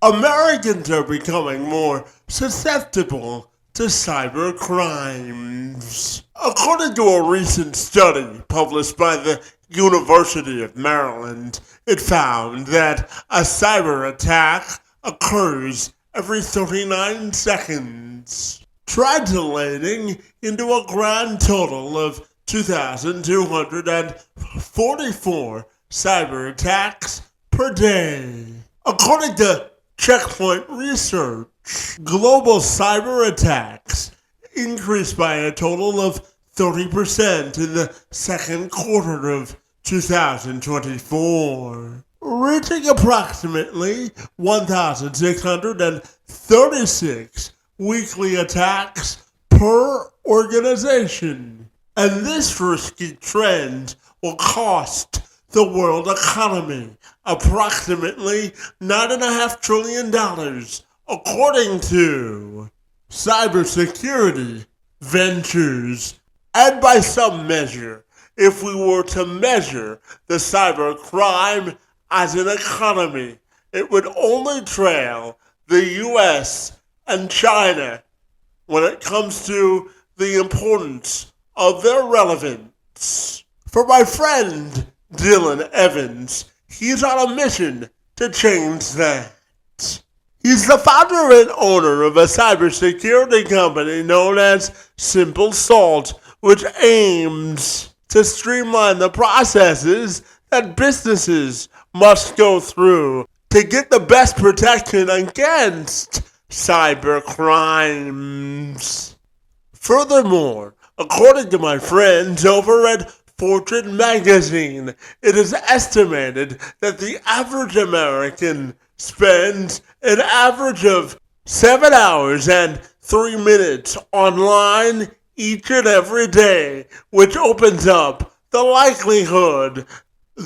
Americans are becoming more susceptible to cyber crimes. According to a recent study published by the University of Maryland, it found that a cyber attack occurs every 39 seconds, translating into a grand total of 2,244 cyber attacks per day. According to Checkpoint Research, global cyber attacks increased by a total of 30% in the second quarter of 2024, reaching approximately 1,636 weekly attacks per organization. And this risky trend will cost the world economy approximately $9.5 trillion, according to Cybersecurity Ventures. And by some measure, if we were to measure the cybercrime as an economy, it would only trail the US and China when it comes to the importance of their relevance. For my friend Dylan Evans, he's on a mission to change that. He's the founder and owner of a cybersecurity company known as Simple Salt, which aims to streamline the processes that businesses must go through to get the best protection against cyber crimes. Furthermore, according to my friends over at Fortune magazine, it is estimated that the average American spends an average of 7 hours and 3 minutes online each and every day, which opens up the likelihood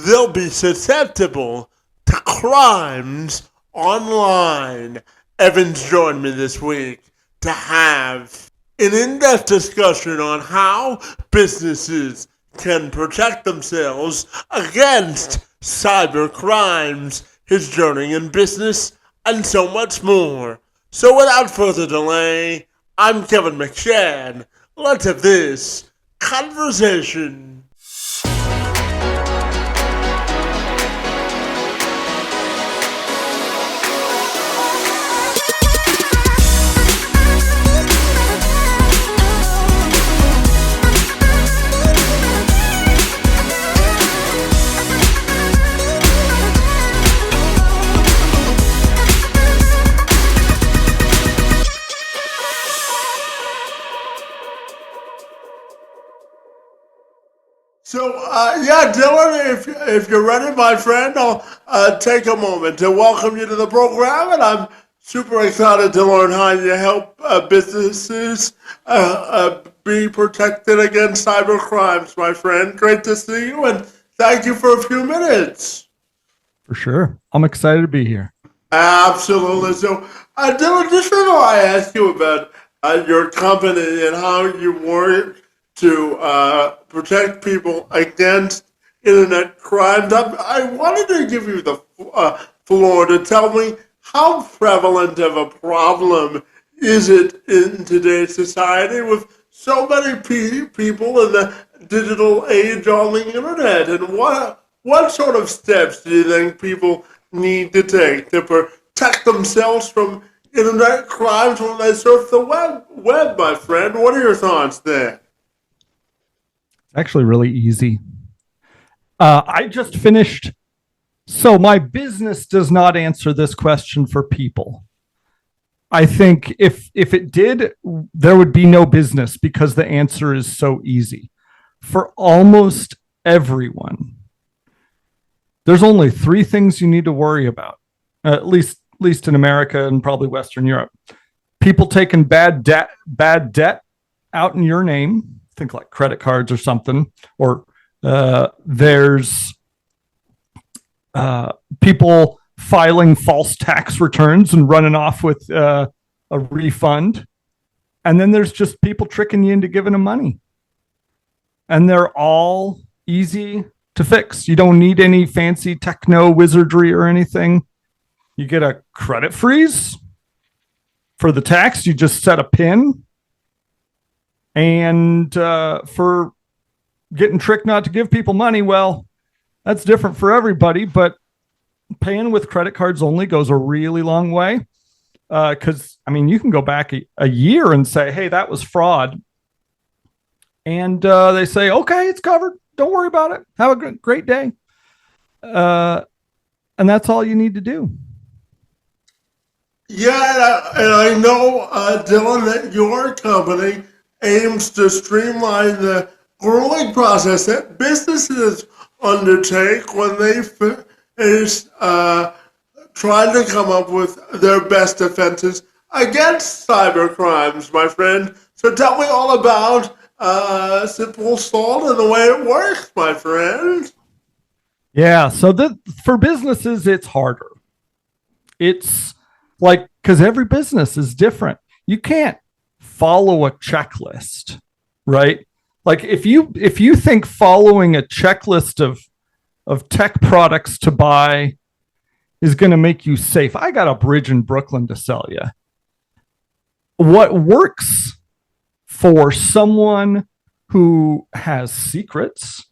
they'll be susceptible to crimes online. Evans joined me this week to have an in-depth discussion on how businesses can protect themselves against cyber crimes, his journey in business, and so much more. So without further delay, I'm Kevin McShane. Let's have this conversation. So, Dylan, if you're ready, my friend, I'll take a moment to welcome you to the program, and I'm super excited to learn how you help businesses be protected against cyber crimes, my friend. Great to see you, and thank you for a few minutes. For sure. I'm excited to be here. Absolutely. So, Dylan, just before I ask you about your company and how you work to protect people against internet crimes, I wanted to give you the floor to tell me how prevalent of a problem is it in today's society with so many people in the digital age on the internet, and what sort of steps do you think people need to take to protect themselves from internet crimes when they surf the web, my friend? What are your thoughts there? Actually really easy. I just finished. So my business does not answer this question for people. I think if it did, there would be no business because the answer is so easy. For almost everyone, there's only 3 things you need to worry about, at least in America and probably Western Europe. People taking bad debt out in your name. Think like credit cards or something, or there's people filing false tax returns and running off with a refund. And then there's just people tricking you into giving them money. And they're all easy to fix. You don't need any fancy techno wizardry or anything. You get a credit freeze. For the tax, you just set a PIN. And for getting tricked not to give people money, well, that's different for everybody, but paying with credit cards only goes a really long way. Because, you can go back a year and say, hey, that was fraud. And they say, okay, it's covered. Don't worry about it. Have a great day. And that's all you need to do. Yeah, and I know, Dylan, that your company aims to streamline the grueling process that businesses undertake when they face trying to come up with their best defenses against cyber crimes, my friend. So tell me all about Simple Salt and the way it works, my friend. Yeah. So for businesses, it's harder. It's like, because every business is different. You can't follow a checklist, right? Like if you think following a checklist of tech products to buy is going to make you safe, I got a bridge in Brooklyn to sell you. What works for someone who has secrets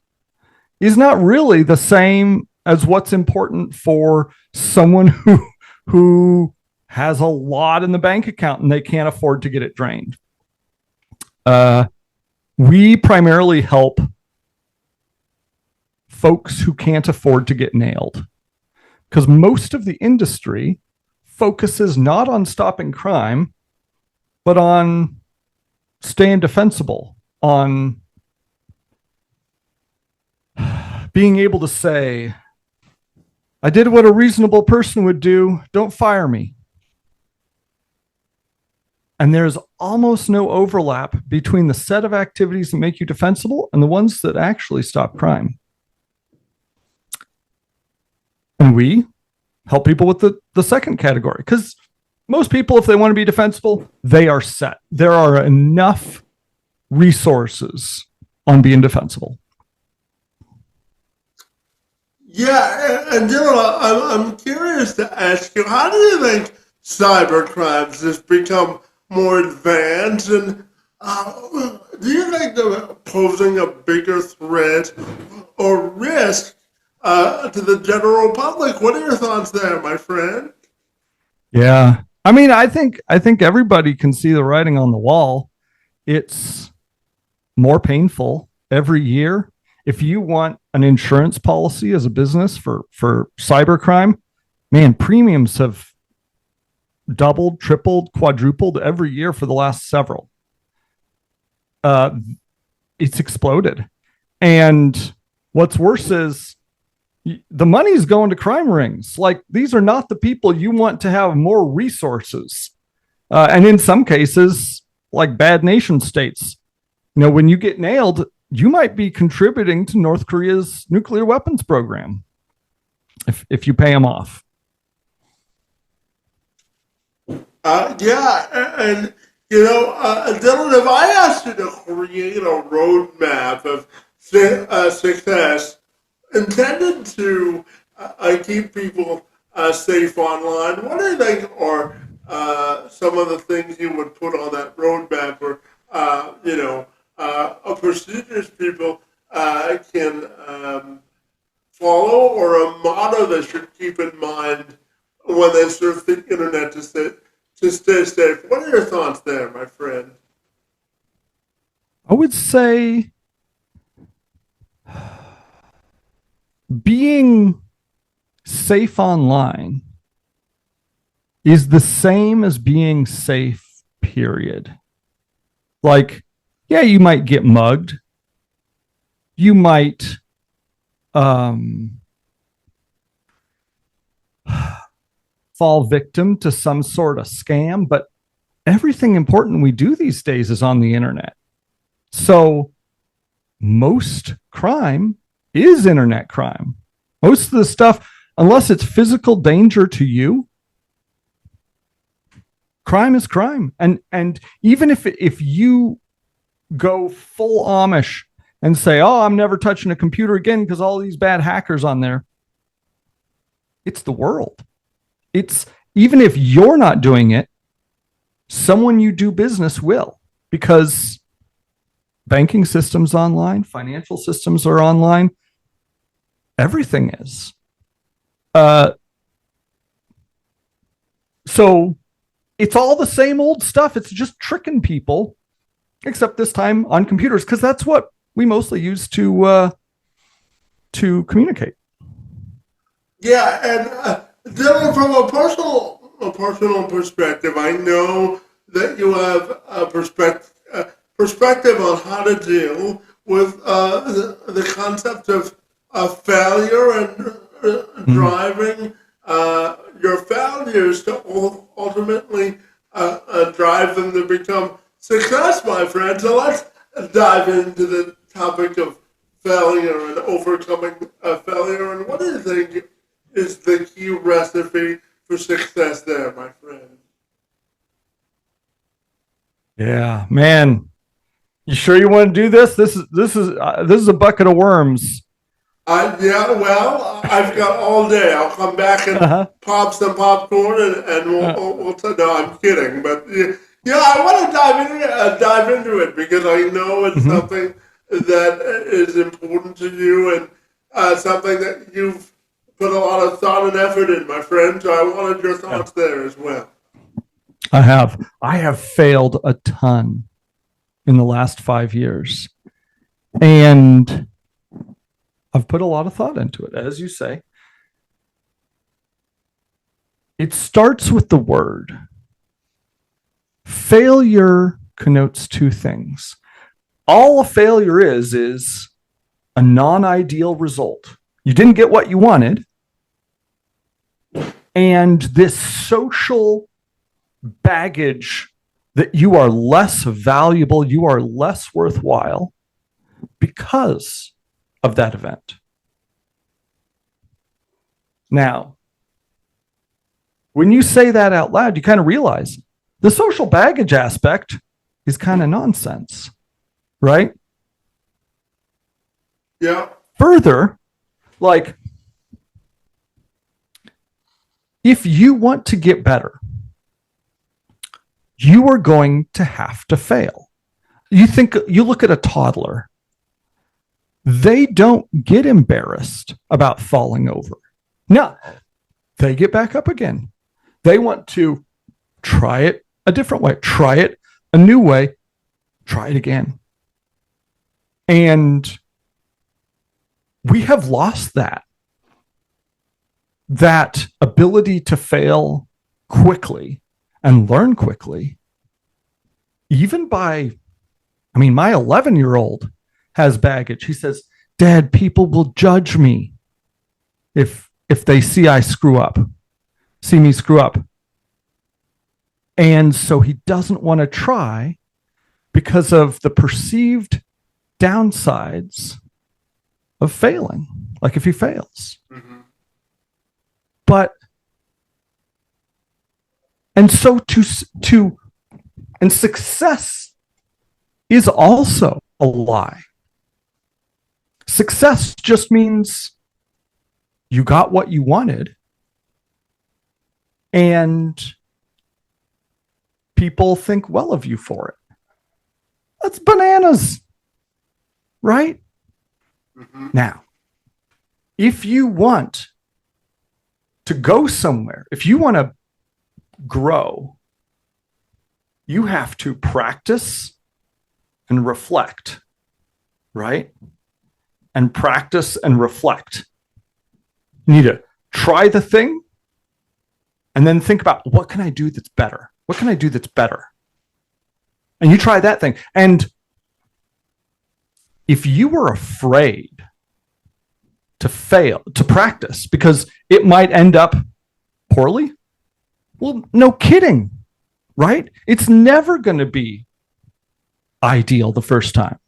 is not really the same as what's important for someone who has a lot in the bank account and they can't afford to get it drained. We primarily help folks who can't afford to get nailed, because most of the industry focuses not on stopping crime, but on staying defensible, on being able to say, I did what a reasonable person would do. Don't fire me. And there's almost no overlap between the set of activities that make you defensible and the ones that actually stop crime. And we help people with the second category, because most people, if they want to be defensible, they are set. There are enough resources on being defensible. Yeah, and Dylan, I'm curious to ask you, how do you think cyber crimes has become more advanced, and do you think they're posing a bigger threat or risk to the general public? What are your thoughts there, my friend? Yeah. I think everybody can see the writing on the wall. It's more painful every year. If you want an insurance policy as a business for cybercrime, man, premiums have doubled, tripled, quadrupled every year for the last several. It's exploded. And what's worse is the money's going to crime rings. Like, these are not the people you want to have more resources. And in some cases, like bad nation states, when you get nailed, you might be contributing to North Korea's nuclear weapons program if you pay them off. Yeah, and Dylan, if I asked you to create a roadmap of success intended to keep people safe online, what do you think are some of the things you would put on that roadmap, or procedures people can follow, or a motto they should keep in mind when they surf the internet to stay safe? What are your thoughts there, my friend? I would say being safe online is the same as being safe, period. Like, yeah, you might get mugged. You might fall victim to some sort of scam, but everything important we do these days is on the internet. So most crime is internet crime. Most of the stuff, unless it's physical danger to you, crime is crime. And even if you go full Amish and say, oh, I'm never touching a computer again because all these bad hackers on there, it's the world. It's even if you're not doing it, someone you do business will, because banking systems online, financial systems are online, everything is. So it's all the same old stuff. It's just tricking people, except this time on computers, because that's what we mostly use to communicate. Yeah, and Dylan, from a personal perspective, I know that you have a perspective on how to deal with the concept of failure and driving your failures to ultimately drive them to become success, my friend. So let's dive into the topic of failure and overcoming failure. And what do you think is the key recipe for success there, my friend? Yeah, man. You sure you want to do this? This is a bucket of worms. Yeah, well, I've got all day. I'll come back and pop some popcorn and we'll no, I'm kidding. But yeah, I want to dive into it because I know it's something that is important to you and something that you've put a lot of thought and effort in, my friend. So I wanted your thoughts there as well. I have failed a ton in the last 5 years, and I've put a lot of thought into it, as you say. It starts with the word. Failure connotes two things. All a failure is a non-ideal result. You didn't get what you wanted, and this social baggage that you are less valuable, you are less worthwhile because of that event. Now, when you say that out loud, you kind of realize the social baggage aspect is kind of nonsense, right? Yeah. Further, like, if you want to get better, you are going to have to fail. You look at a toddler, they don't get embarrassed about falling over. No, they get back up again. They want to try it a different way, try it a new way, try it again. And we have lost that ability to fail quickly and learn quickly. Even my 11-year-old has baggage. He says, Dad, people will judge me if they see me screw up. And so he doesn't want to try because of the perceived downsides of failing, like if he fails. Mm-hmm. And success is also a lie. Success just means you got what you wanted and people think well of you for it. That's bananas, right? Mm-hmm. Now, if you want to go somewhere, if you want to grow, you have to practice and reflect, right? And practice and reflect. You need to try the thing and then think about, what can I do that's better? What can I do that's better? And you try that thing. And if you were afraid to fail, to practice, because it might end up poorly, well, no kidding, right? It's never going to be ideal the first time.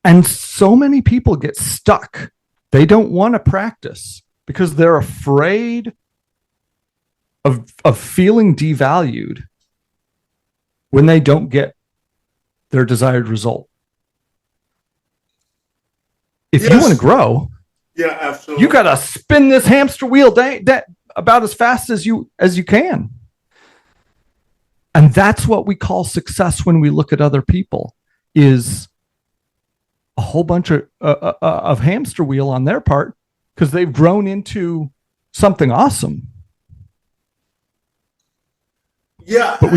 And so many people get stuck. They don't want to practice because they're afraid of feeling devalued when they don't get their desired result. If you want to grow, Yeah, absolutely. You got to spin this hamster wheel about as fast as you can. And that's what we call success when we look at other people, is a whole bunch of hamster wheel on their part because they've grown into something awesome. Yeah. But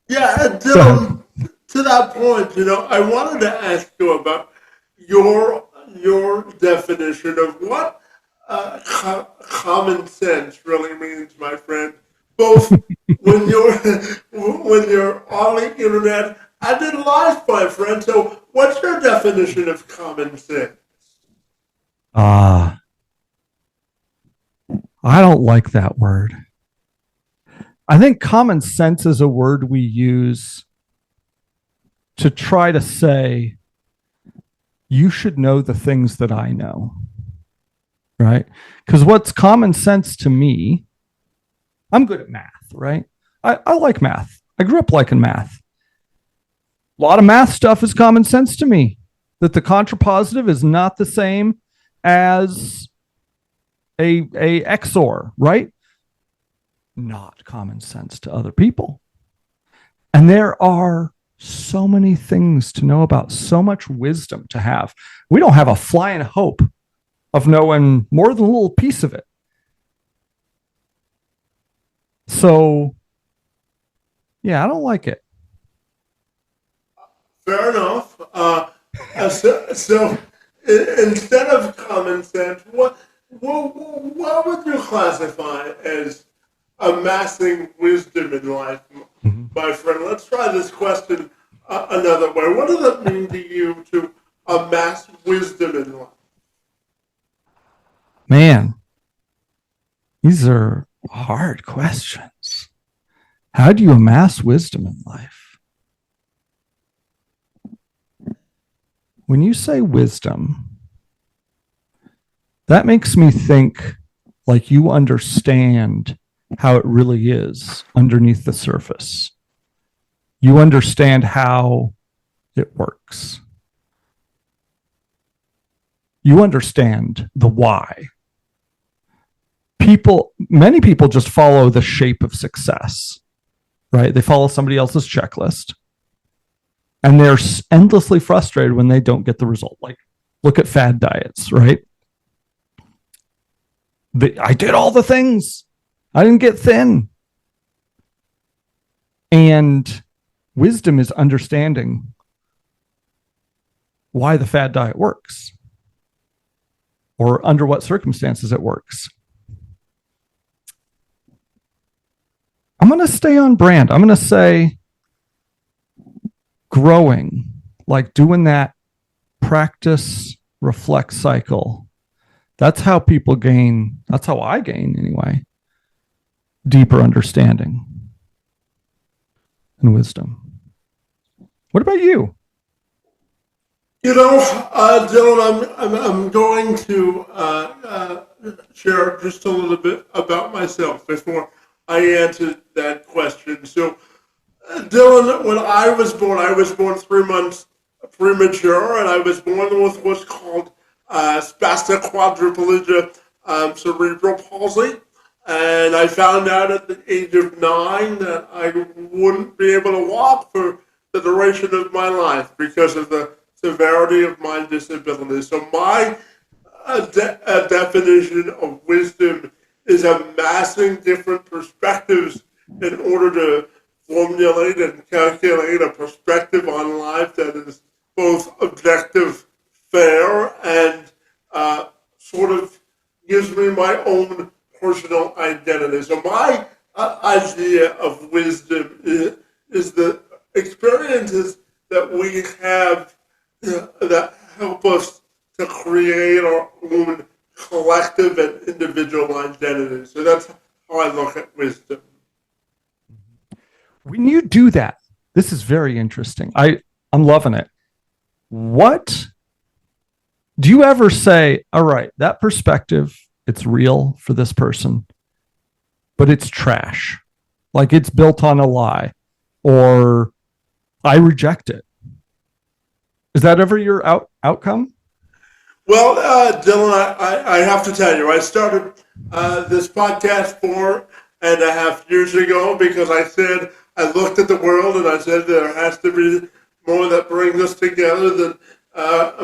and Dylan, to that point, I wanted to ask you about your definition of what common sense really means, my friend. Both when you're on the internet and in life, my friend. So, what's your definition of common sense? I don't like that word. I think common sense is a word we use to try to say, you should know the things that I know, right? Because what's common sense to me, I'm good at math, right? I like math. I grew up liking math. A lot of math stuff is common sense to me. That the contrapositive is not the same as a XOR, right? Not common sense to other people. And there are so many things to know about, so much wisdom to have. We don't have a flying hope of knowing more than a little piece of it. So, yeah, I don't like it. Fair enough. So instead of common sense, what would you classify as amassing wisdom in life, my friend? Let's try this question another way. What does it mean to you to amass wisdom in life? Man, these are hard questions. How do you amass wisdom in life? When you say wisdom, that makes me think like you understand how it really is underneath the surface. You understand how it works. You understand the why. Many people just follow the shape of success, right? They follow somebody else's checklist. And they're endlessly frustrated when they don't get the result. Like, look at fad diets, right? I did all the things. I didn't get thin. And wisdom is understanding why the fad diet works or under what circumstances it works. I'm going to stay on brand. I'm going to say growing, like doing that practice, reflect cycle. That's how people gain. That's how I gain anyway. Deeper understanding and wisdom. What about you? Dylan, I'm going to share just a little bit about myself before I answer that question. So, Dylan, when I was born 3 months premature, and I was born with what's called spastic quadriplegia, cerebral palsy. And I found out at the age of 9 that I wouldn't be able to walk for the duration of my life because of the severity of my disability. So my definition of wisdom is amassing different perspectives in order to formulate and calculate a perspective on life that is both objective, fair, and sort of gives me my own personal identity. So my idea of wisdom is the experiences that we have that help us to create our own collective and individual identity. So that's how I look at wisdom. When you do that, this is very interesting. I'm loving it. What do you ever say, all right, that perspective, it's real for this person, but it's trash. Like it's built on a lie, or I reject it. Is that ever your outcome? Well, Dylan, I have to tell you, I started this podcast 4.5 years ago because I said, I looked at the world and I said there has to be more that brings us together than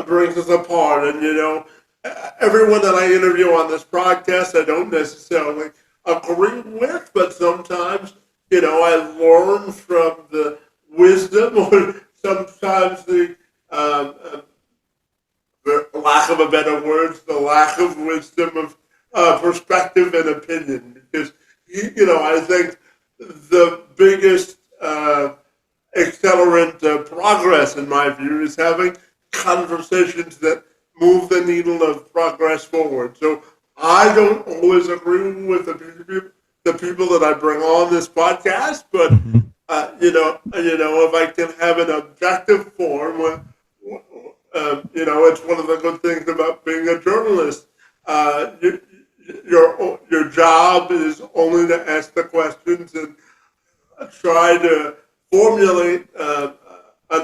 brings us apart. And, everyone that I interview on this podcast, I don't necessarily agree with, but sometimes, I learn from the wisdom or sometimes the lack of a better words, the lack of wisdom of perspective and opinion. Because, I think the biggest accelerant progress, in my view, is having conversations that move the needle of progress forward. So I don't always agree with the people that I bring on this podcast, but if I can have an objective form, it's one of the good things about being a journalist. Your job is only to ask the questions and try to formulate a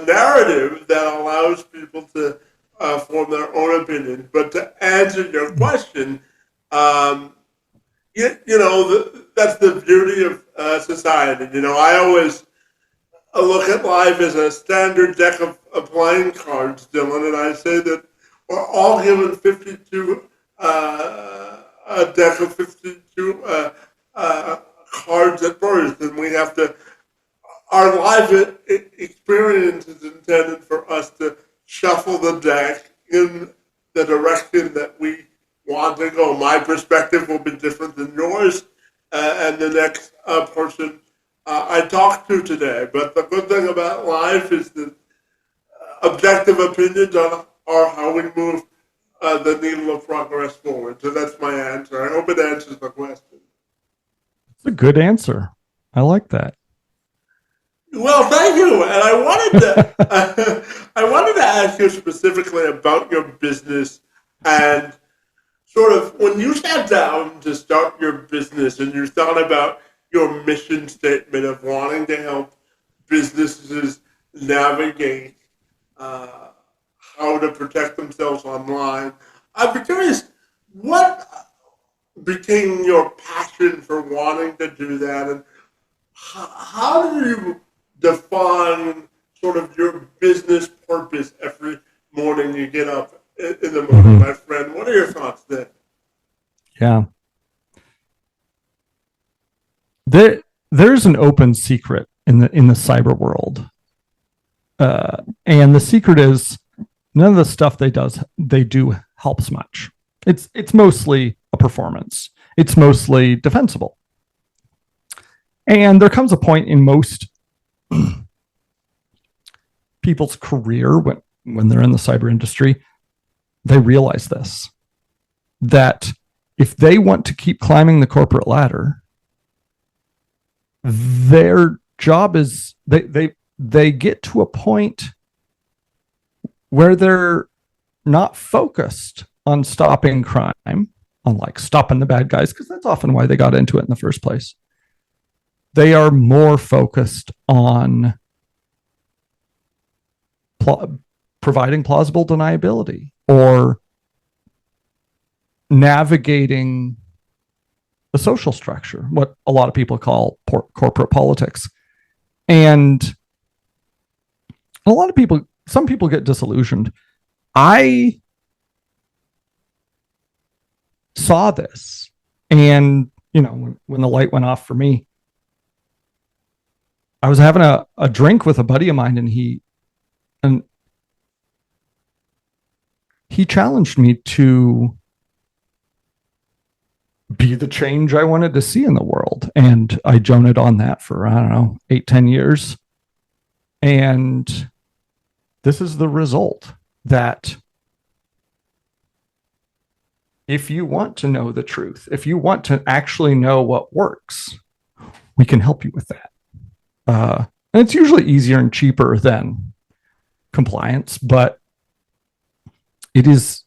narrative that allows people to form their own opinion. But to answer your question, that's the beauty of society. I always look at life as a standard deck of playing cards, Dylan, and I say that we're all given 52, a deck of 52 cards at birth, and we have to, our life experience is intended for us to shuffle the deck in the direction that we want to go. My perspective will be different than yours, and the next person I talked to today. But the good thing about life is that objective opinions are how we move the needle of progress forward. So that's my answer. I hope it answers the question. It's a good answer. I like that. Well, thank you. And I wanted to, I wanted to ask you specifically about your business and sort of when you sat down to start your business and you thought about your mission statement of wanting to help businesses navigate how to protect themselves online. I'd be curious, what became your passion for wanting to do that, and how do you define sort of your business purpose every morning you get up in the morning, my friend? What are your thoughts there? Yeah. There's an open secret in the cyber world, and the secret is none of the stuff they do helps much. It's mostly a performance. It's mostly defensible. And there comes a point in most people's career when they're in the cyber industry, they realize this, that if they want to keep climbing the corporate ladder, their job is they get to a point where they're not focused on stopping crime, on like stopping the bad guys, because that's often why they got into it in the first place. They are more focused on providing plausible deniability or navigating the social structure, what a lot of people call corporate politics. And a lot of people, some people get disillusioned. I saw this, and when the light went off for me, I was having a drink with a buddy of mine, and he challenged me to be the change I wanted to see in the world. And I journeyed on that for, 8-10 years. And this is the result, that if you want to know the truth, if you want to actually know what works, we can help you with that. And it's usually easier and cheaper than compliance, but it's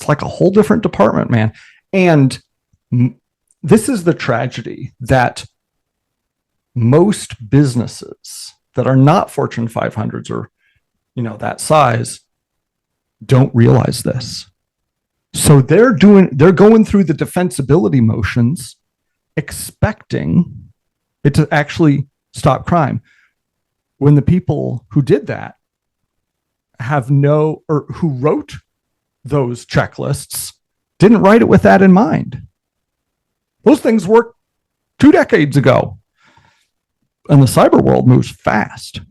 like a whole different department, man. And this is the tragedy, that most businesses that are not Fortune 500s or, that size don't realize this. So they're going through the defensibility motions, expecting it to actually stop crime. When the people who did that who wrote those checklists didn't write it with that in mind. Those things worked 2 decades ago. And the cyber world moves fast.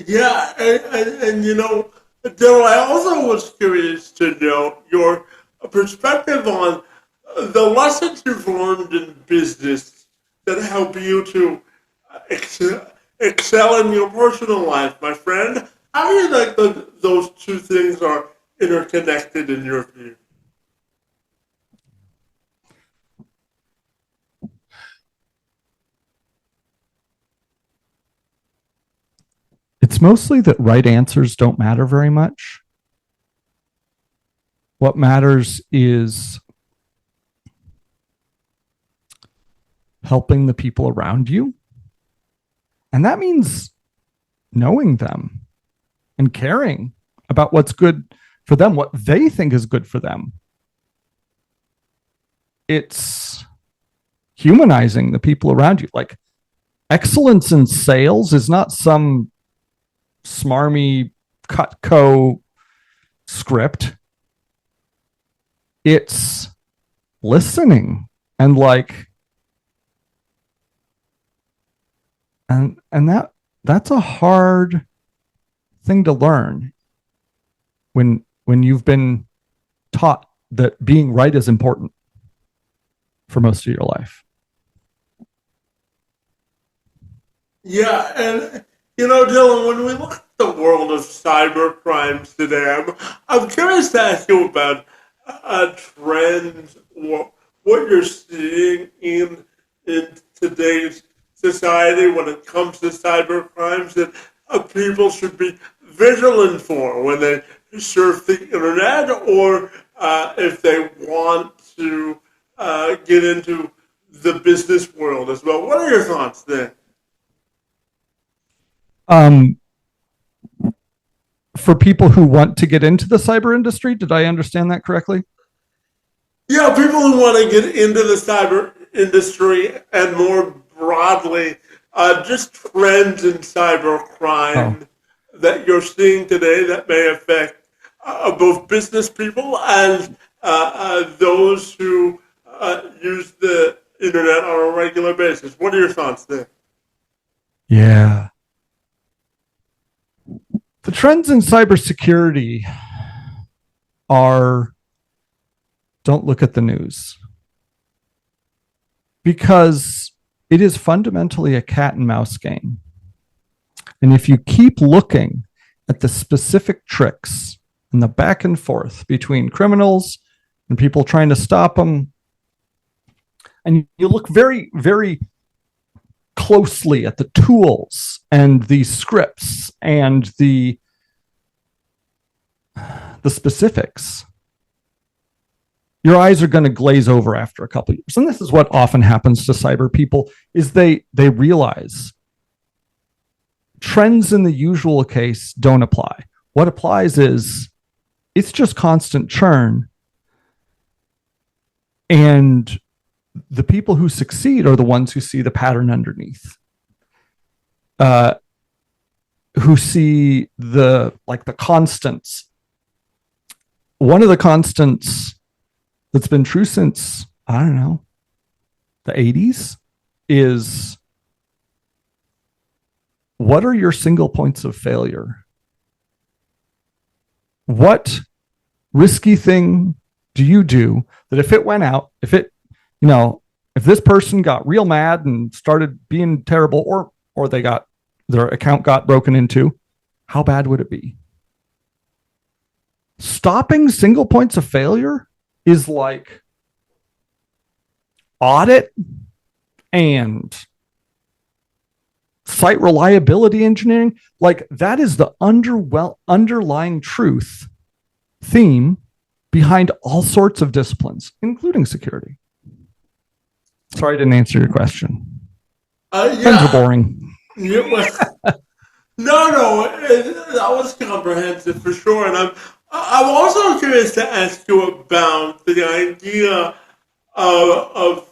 Yeah, and Dylan, I also was curious to know your perspective on the lessons you've learned in business that help you to excel in your personal life, my friend. How do you think those two things are interconnected in your view? It's mostly that right answers don't matter very much. What matters is helping the people around you. And that means knowing them and caring about what's good for them, what they think is good for them. It's humanizing the people around you. Like, excellence in sales is not some smarmy Cutco script. It's listening and that's a hard thing to learn when you've been taught that being right is important for most of your life. Yeah, and Dylan, when we look at the world of cyber crimes today, I'm curious to ask you about trends, what you're seeing in today's society when it comes to cyber crimes that people should be vigilant for when they surf the internet, or if they want to get into the business world as well. What are your thoughts there? For people who want to get into the cyber industry, did I understand that correctly? Yeah, people who want to get into the cyber industry and more broadly, just trends in cyber crime that you're seeing today that may affect both business people and those who use the internet on a regular basis. What are your thoughts there? Yeah. The trends in cybersecurity are don't look at the news, because it is fundamentally a cat and mouse game. And if you keep looking at the specific tricks and the back and forth between criminals and people trying to stop them, and you look very, very closely at the tools and the scripts and the specifics, your eyes are going to glaze over after a couple of years. And this is what often happens to cyber people, is they realize trends in the usual case don't apply. What applies is it's just constant churn. And the people who succeed are the ones who see the pattern underneath, who see the constants. One of the constants that's been true since, I don't know, the 80s is, what are your single points of failure? What risky thing do you do that if it went out, if this person got real mad and started being terrible, or their account got broken into, how bad would it be? Stopping single points of failure is like audit and site reliability engineering. Like, that is the underlying truth theme behind all sorts of disciplines, including security. Sorry I didn't answer your question. Friends are boring. That was comprehensive for sure. And I'm also curious to ask you about the idea of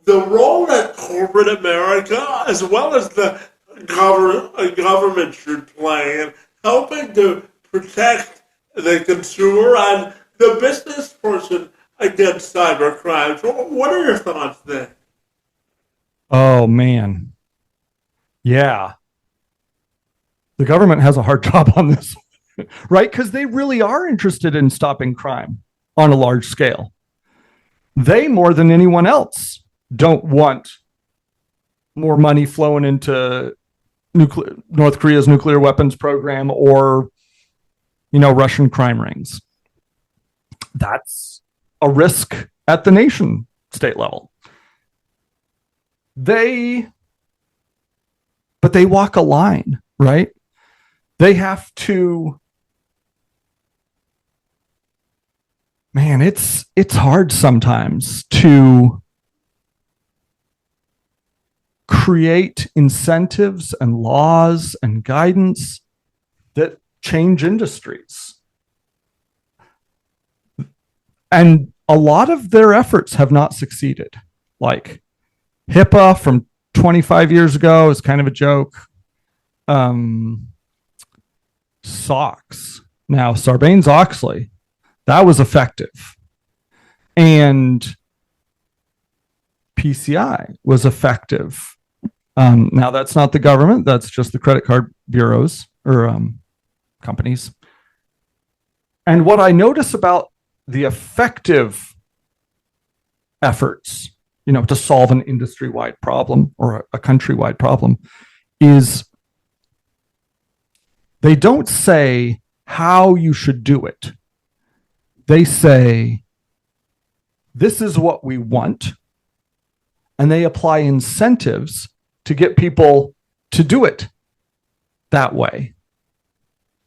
the role that corporate America, as well as the government, should play in helping to protect the consumer and the business person against cyber crimes. What are your thoughts there? Oh, man. Yeah. The government has a hard job on this, right? Because they really are interested in stopping crime on a large scale. They, more than anyone else, don't want more money flowing into North Korea's nuclear weapons program or, Russian crime rings. That's a risk at the nation state level. But they walk a line, right? They have to, man, it's hard sometimes to create incentives and laws and guidance that change industries. And a lot of their efforts have not succeeded. Like HIPAA from 25 years ago is kind of a joke. SOX, now Sarbanes-Oxley, that was effective. And PCI was effective. Now that's not the government, that's just the credit card bureaus or companies. And what I notice about the effective efforts, to solve an industry-wide problem or a country-wide problem is they don't say how you should do it. They say, this is what we want, and they apply incentives to get people to do it that way.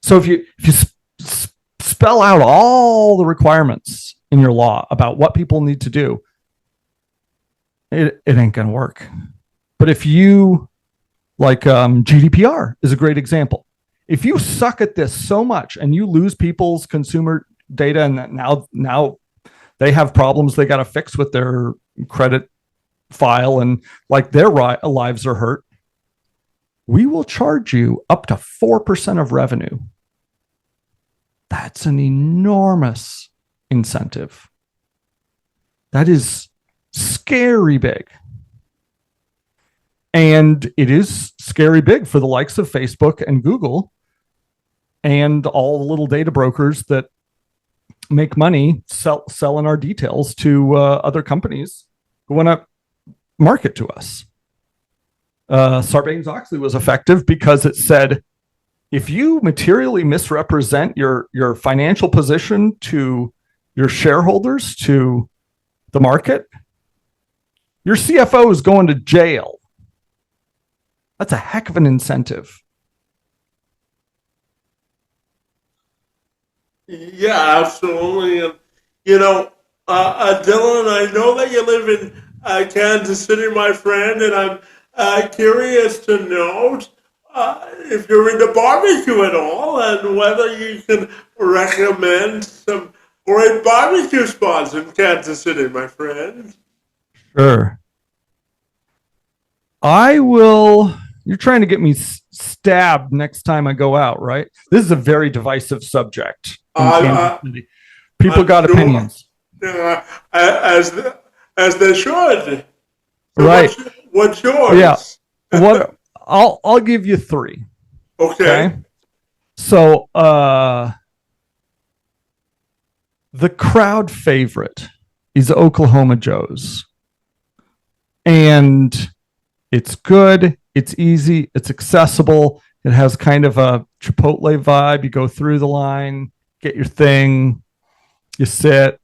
So if you spell out all the requirements in your law about what people need to do, it ain't going to work. But if you, like GDPR is a great example. If you suck at this so much and you lose people's consumer data and that now they have problems they got to fix with their credit file and like their lives are hurt, we will charge you up to 4% of revenue. That's an enormous incentive. That is scary big. And it is scary big for the likes of Facebook and Google and all the little data brokers that make money selling our details to other companies who want to market to us. Sarbanes-Oxley was effective because it said, if you materially misrepresent your financial position to your shareholders, to the market, your CFO is going to jail. That's a heck of an incentive. Yeah, absolutely. And, Dylan, I know that you live in Kansas City, my friend, and I'm curious to know if you're into barbecue at all and whether you can recommend some great barbecue spots in Kansas City, my friend. Sure. I will. You're trying to get me stabbed next time I go out, right? This is a very divisive subject. People got sure. Opinions. As they should. So right. What's yours? Yeah. I'll give you 3. Okay. So the crowd favorite is Oklahoma Joe's. And it's good, it's easy, it's accessible. It has kind of a Chipotle vibe. You go through the line, get your thing, you sit.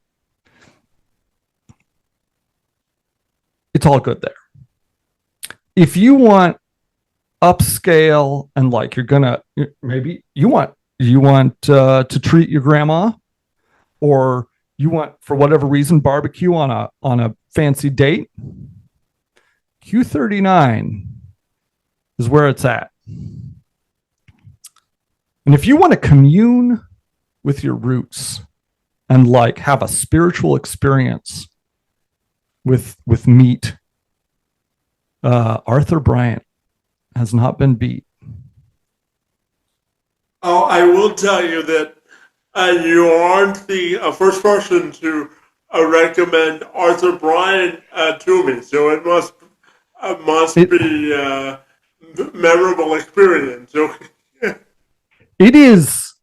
It's all good there. If you want upscale and like you're gonna maybe you want to treat your grandma, or you want for whatever reason barbecue on a fancy date, Q39 is where it's at. And if you want to commune with your roots and like have a spiritual experience with meat, Arthur Bryant has not been beat. Oh, I will tell you that you aren't the first person to recommend Arthur Bryant to me, so it must be memorable experience. Okay. It is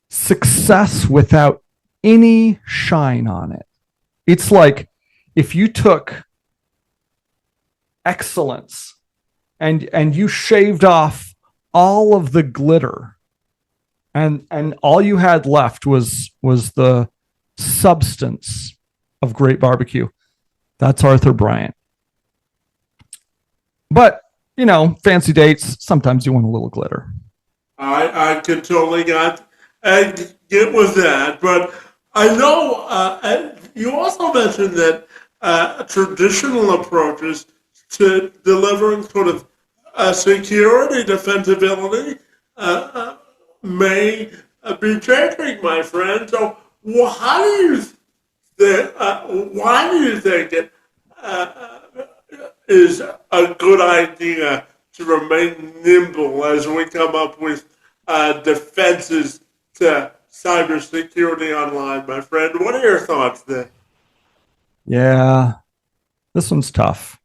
success without any shine on it. It's like if you took excellence and you shaved off all of the glitter and all you had left was the substance of great barbecue. That's Arthur Bryant. But, fancy dates, sometimes you want a little glitter. I could totally get with that, but I know you also mentioned that traditional approaches to delivering sort of security, defensibility may be changing, my friend. So, how do you why do you think it is a good idea to remain nimble as we come up with defenses to cybersecurity online, my friend? What are your thoughts there? Yeah, this one's tough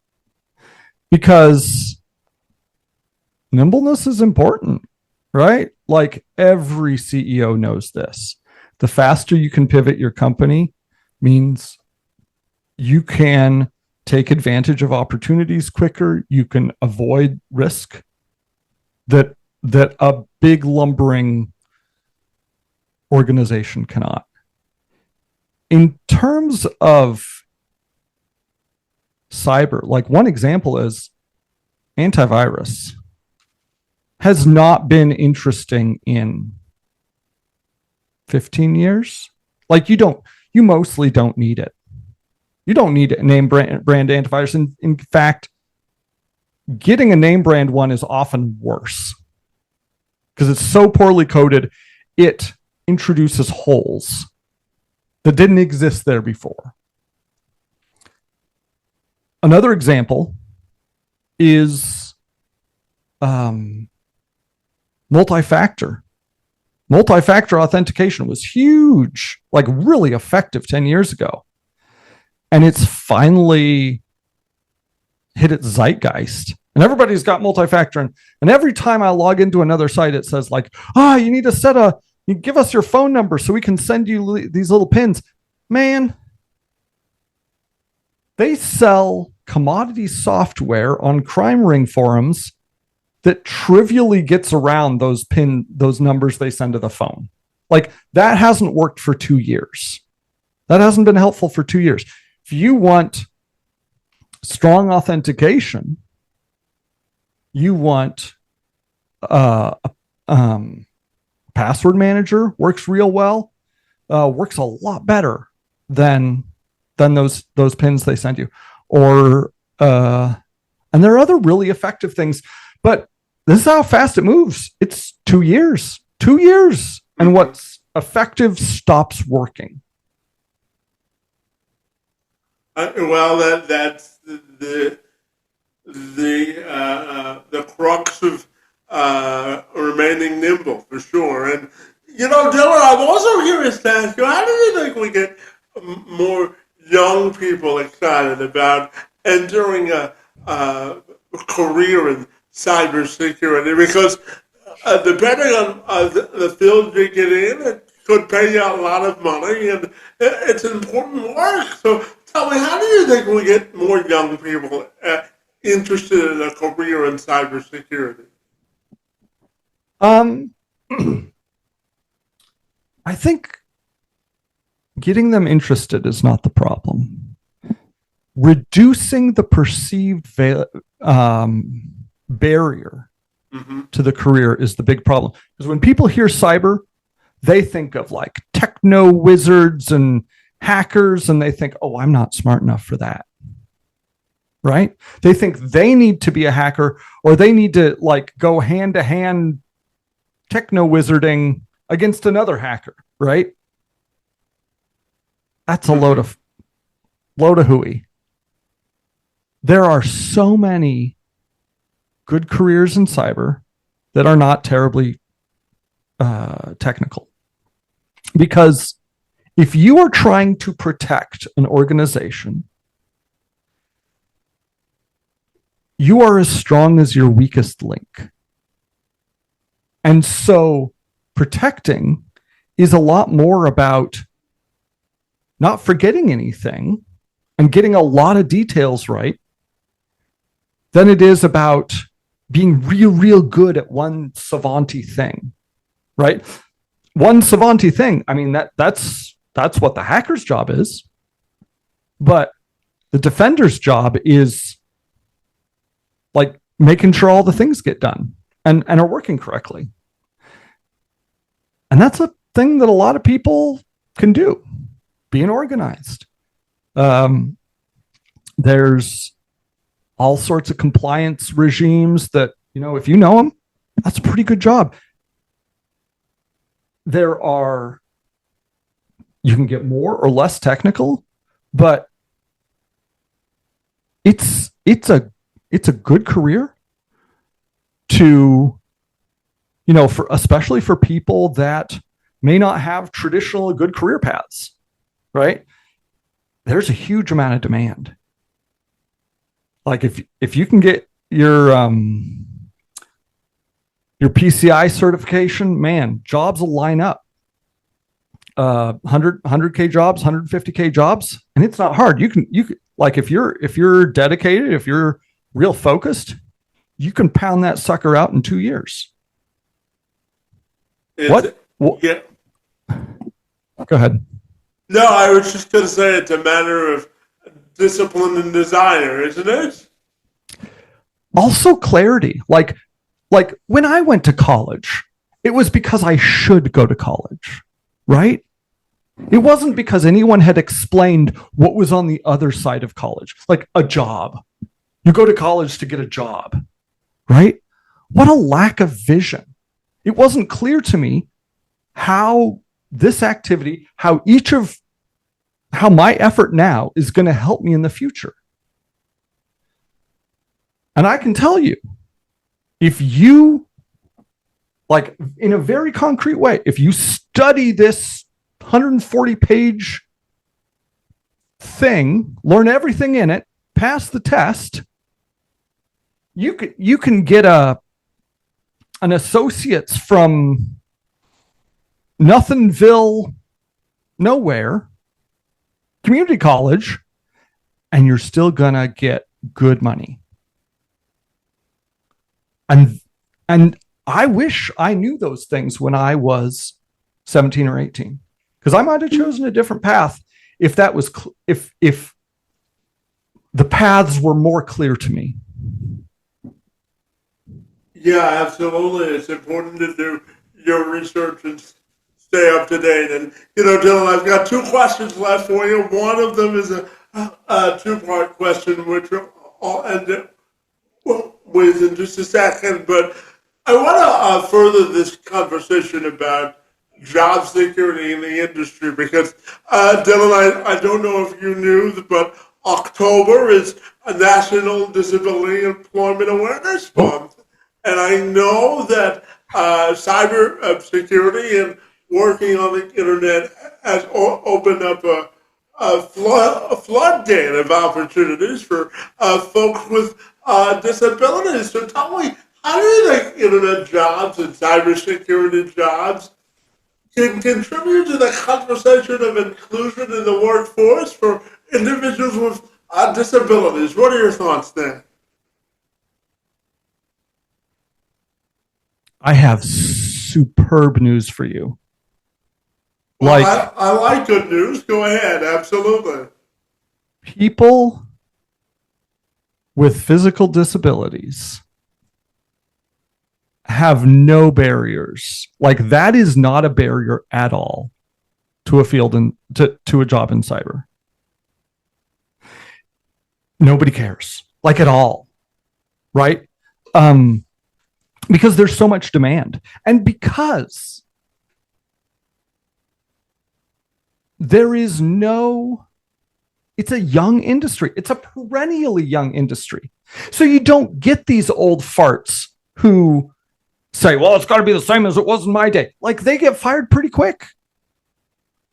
because nimbleness is important, right? Like every CEO knows this. The faster you can pivot your company means you can take advantage of opportunities quicker. You can avoid risk that a big lumbering organization cannot. In terms of cyber, like one example is antivirus has not been interesting in 15 years. Like you mostly don't need it. You don't need a name brand antivirus. In fact, getting a name brand one is often worse because it's so poorly coded. It introduces holes that didn't exist there before. Another example is multi-factor. Multi-factor authentication was huge, like really effective 10 years ago. And it's finally hit its zeitgeist. And everybody's got multi-factor. And every time I log into another site, it says like, you need to you give us your phone number so we can send you these little pins. Man, they sell commodity software on crime ring forums that trivially gets around those numbers they send to the phone. Like that hasn't worked for 2 years. That hasn't been helpful for 2 years. If you want strong authentication, you want password manager works real well, works a lot better than those pins they send you. Or and there are other really effective things, but this is how fast it moves. It's 2 years. 2 years. And what's effective stops working. Well, that's the crux of remaining nimble, for sure. And Dylan, I'm also curious to ask you, how do you think we get more young people excited about entering a career in cybersecurity? Because depending on the field you get in, it could pay you a lot of money, and it's important work. So tell me, how do you think we get more young people interested in a career in cybersecurity? I think getting them interested is not the problem. Reducing the perceived barrier to the career is the big problem. Because when people hear cyber, they think of like techno wizards and hackers, and they think, oh, I'm not smart enough for that. Right? They think they need to be a hacker, or they need to like go hand to hand techno wizarding against another hacker, right? That's a load of hooey. There are so many good careers in cyber that are not terribly technical. Because if you are trying to protect an organization, you are as strong as your weakest link. And so protecting is a lot more about not forgetting anything and getting a lot of details right than it is about being real good at one savanty thing, right? One savanty thing. I mean, that's what the hacker's job is. But the defender's job is like making sure all the things get done and are working correctly. And that's a thing that a lot of people can do, being organized. There's all sorts of compliance regimes that, if you know them, that's a pretty good job. You can get more or less technical, but it's a good career to, especially for people that may not have traditional good career paths, right? There's a huge amount of demand. Like if you can get your PCI certification, man, jobs will line up. 100K jobs, 150K jobs, and it's not hard. You can like if you're dedicated, if you're real focused, you can pound that sucker out in 2 years. What? Yeah. Go ahead. No, I was just going to say it's a matter of discipline and desire, isn't it? Also clarity. Like when I went to college, it was because I should go to college, right? It wasn't because anyone had explained what was on the other side of college, like a job. You go to college to get a job, right? What a lack of vision. It wasn't clear to me how this activity, how my effort now is going to help me in the future. And I can tell you, if you, like in a very concrete way, if you study this 140-page thing, learn everything in it, pass the test, you can get an associate's from Nothingville, nowhere, community college, and you're still gonna get good money. And I wish I knew those things when I was 17 or 18, because I might have chosen a different path if that was if the paths were more clear to me. Yeah, absolutely. It's important to do your research and stay up to date. And, Dylan, I've got two questions left for you. One of them is a two-part question, which I'll end it with in just a second. But I want to further this conversation about job security in the industry because, Dylan, I don't know if you knew, but October is a National Disability Employment Awareness Month. And I know that cyber security and working on the internet has opened up a floodgate of opportunities for folks with disabilities. So tell me, how do you think internet jobs and cybersecurity jobs can contribute to the conversation of inclusion in the workforce for individuals with disabilities? What are your thoughts there? I have superb news for you. Well, I like good news. Go ahead. Absolutely. People with physical disabilities have no barriers. Like that is not a barrier at all to a field and to a job in cyber. Nobody cares, like at all, right? because there's so much demand, and because there is no, it's a young industry. It's a perennially young industry. So you don't get these old farts who say, well, it's got to be the same as it was in my day. Like, they get fired pretty quick,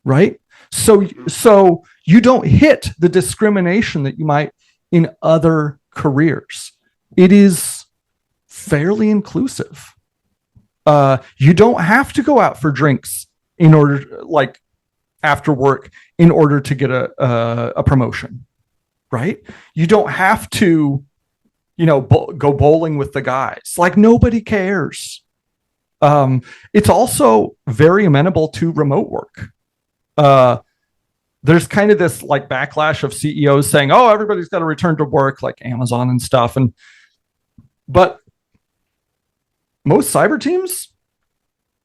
right? So you don't hit the discrimination that you might in other careers. It is fairly inclusive. You don't have to go out for drinks in order, like, after work, in order to get a promotion, right? You don't have to, go bowling with the guys. Like, nobody cares. It's also very amenable to remote work. There's kind of this like backlash of CEOs saying, "Oh, everybody's got to return to work," like Amazon and stuff. But most cyber teams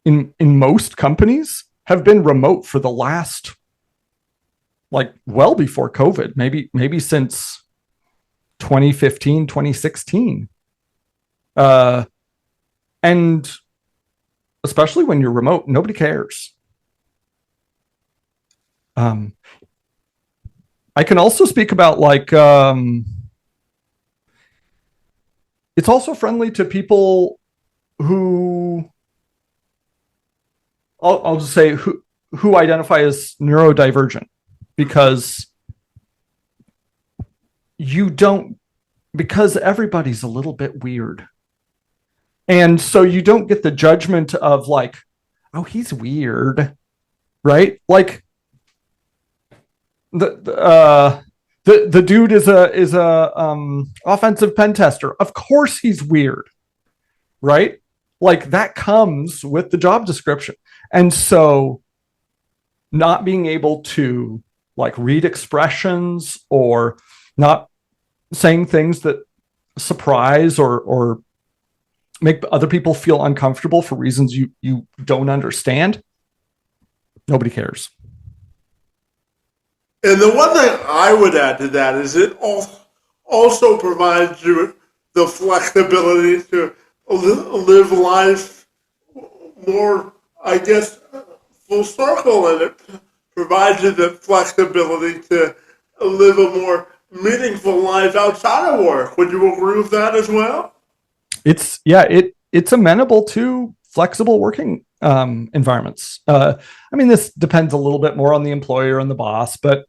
in most companies have been remote for the last, like, well before COVID, maybe since 2015, 2016. And especially when you're remote, nobody cares. I can also speak about, like, it's also friendly to people who, I'll just say, who identify as neurodivergent, because because everybody's a little bit weird. And so you don't get the judgment of, like, oh, he's weird, right? Like, the dude is a offensive pen tester. Of course he's weird, right? Like, that comes with the job description. And so not being able to, like, read expressions, or not saying things that surprise or make other people feel uncomfortable for reasons you don't understand, nobody cares. And the one thing I would add to that is it also provides you the flexibility to live life more, I guess, full circle, and it provides you the flexibility to live a more meaningful life outside of work. Would you agree with that as well? It's amenable to flexible working environments. I mean, this depends a little bit more on the employer and the boss, but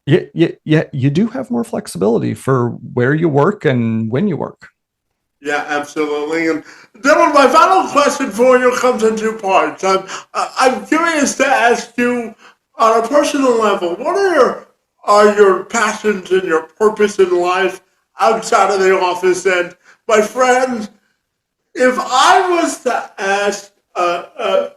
you do have more flexibility for where you work and when you work. Yeah, absolutely. And Dylan, my final question for you comes in two parts. I'm curious to ask you, on a personal level, what are your passions and your purpose in life outside of the office? And my friend, if I was to ask the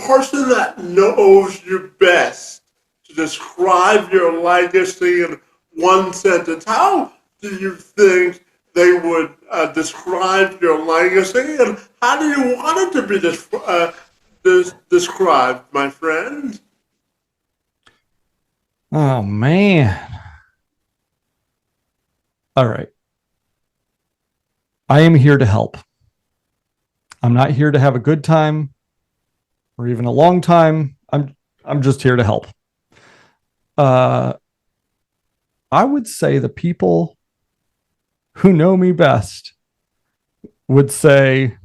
person that knows you best to describe your legacy in one sentence, how do you think they would describe your legacy, and how do you want it to be described, my friend? Oh, man. All right. I am here to help. I'm not here to have a good time or even a long time. I'm just here to help. I would say the people who know me best would say,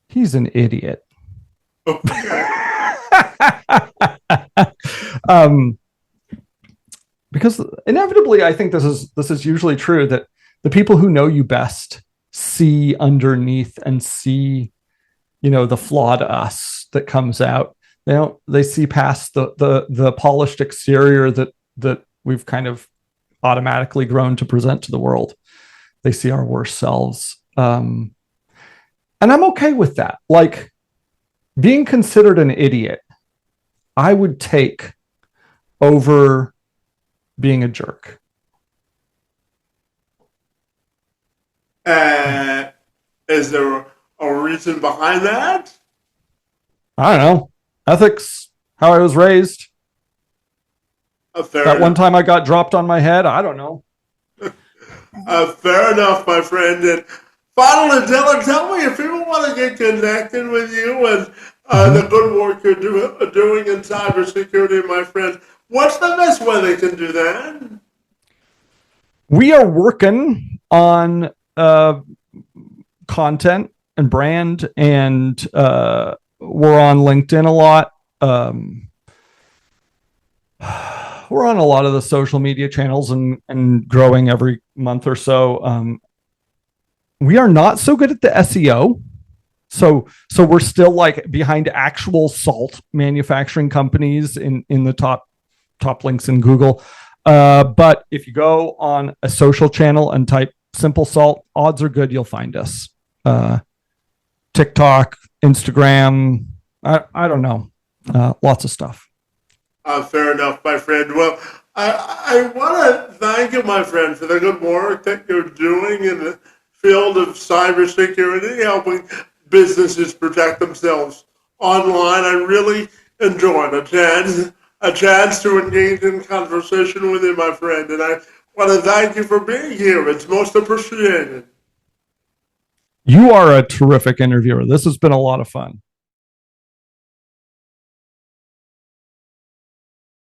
he's an idiot. Because inevitably, I think this is usually true, that the people who know you best see underneath and see, the flawed us that comes out. They see past the polished exterior that we've kind of automatically grown to present to the world. They see our worst selves. And I'm okay with that. Like, being considered an idiot, I would take over being a jerk. Is there a reason behind that? I don't know. Ethics, how I was raised. Fair That one enough. time I got dropped on my head, I don't know. Fair enough, my friend. And finally, Dylan, tell me if people want to get connected with you and the good work you're doing in cybersecurity, my friend, what's the best way they can do that? We are working on content and brand, and we're on LinkedIn a lot. We're on a lot of the social media channels and growing every month or so. We are not so good at the SEO. So we're still like behind actual salt manufacturing companies in the top links in Google. But if you go on a social channel and type simple salt, odds are good you'll find us. TikTok, Instagram, I don't know. Lots of stuff. Fair enough, my friend. Well, I want to thank you, my friend, for the good work that you're doing in the field of cybersecurity, helping businesses protect themselves online. I really enjoyed a chance to engage in conversation with you, my friend, and I want to thank you for being here. It's most appreciated. You are a terrific interviewer. This has been a lot of fun.